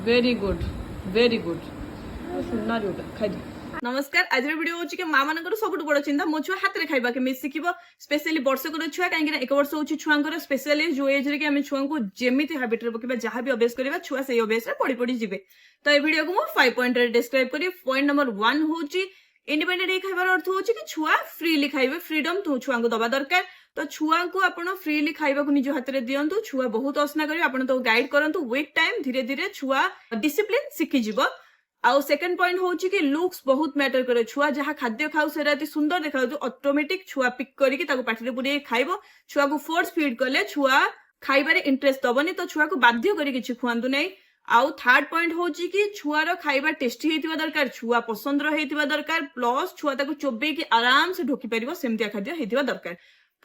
very good very good सुनना जोटा खाई नमस्कार आज वीडियो होची कि मां मानकर सबुठ बड़ चिंता मो छुआ हाथ रे खाइबा के मिस शिखिबो स्पेशली वर्षकर छुआ कहीं एक वर्ष होची छुआंकर स्पेशली जो एज रे कि हम छुआ को जेमिति हैबिट रे पकिबा जहां भी अभ्यास करबा छुआ से अभ्यास रे पड़ी पड़ी जिवे तो ए वीडियो को मो 5 पॉइंट रे डिस्क्राइब करी पॉइंट नंबर 1 होची इंडिपेंडेंट ए खाइबार अर्थ होची कि छुआ फ्रीली खाइबे फ्रीडम तो छुआ को दबा दरकार तो छुआ को आपण फ्रीली खाइबा को निज हाथ रे दियंतु छुआ बहुत असना करी आपण तो गाइड करंतु विथ टाइम धीरे धीरे छुआ डिसिप्लिन शिखि जिवो आउ सेकंड पॉइंट होची कि लुक्स बहुत मैटर करे छुआ जहां खाद्य खाउ सेरा अति सुंदर देखा तो ऑटोमेटिक छुआ पिक करिके ताको पाटी पुरी खाइबो छुआ को फोर्स फीड कले छुआ खाइबारे इंटरेस्ट दबनी तो छुआ को बाध्य करी किछि खुआंतु नै आउ थर्ड पॉइंट होची कि छुआर खाइबा टेस्टी हेतिबा दरकार छुआ पसंद रो हेतिबा दरकार प्लस छुआ ताको चोबे कि आराम से ढोकी परिबो सेमतिया खाद्य हेतिबा दरकार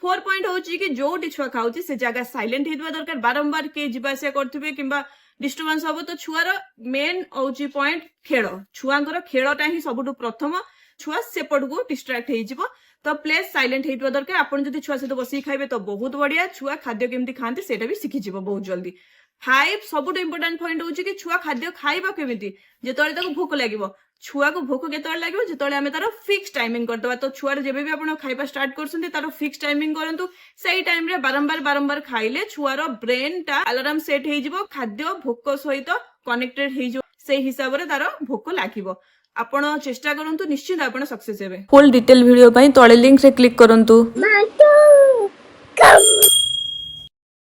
फोर पॉइंट होची कि जोटी छुआ खाउची से जगह साइलेंट हेतिबा दरकार बारंबार के जिबासिया करथिबे किंबा डिस्टर्बेंस हम तो छुआर मेन होची पॉइंट खेल छुआंकर खेलटा ही सबुठु प्रथम छुआ सेपट को डिस्ट्रैक्ट हो तो प्लेस साइलेंट हो दरकार आपन जदि छुआ सहित बसी खाइबे तो बहुत बढ़िया छुआ खाद्य केमती खाते सेटा भी शिखि जिवो बहुत जल्दी 5 सबुठु इंपोर्टेंट पॉइंट होची कि छुआ खाद्य खाइबा केमिति जेतळे ताको भूख लागिवो छुआ को भूख केतळे लागिवो जेतळे हमें तार फिक्स टाइमिंग करदबा तो छुआर जेबे भी आपण खाइबा स्टार्ट करसुंती तार फिक्स टाइमिंग करंतु सही टाइम रे बारंबार खाइले छुआर ब्रेन टा अलार्म सेट हे जिवो खाद्य भोक सहित कनेक्टेड हे जिवो से हिसाब रे तार भोक लागिवो आपण चेष्टा करंतु निश्चित आपण सक्सेस हेबे फुल डिटेल वीडियो पई तळे लिंक रे क्लिक करंतु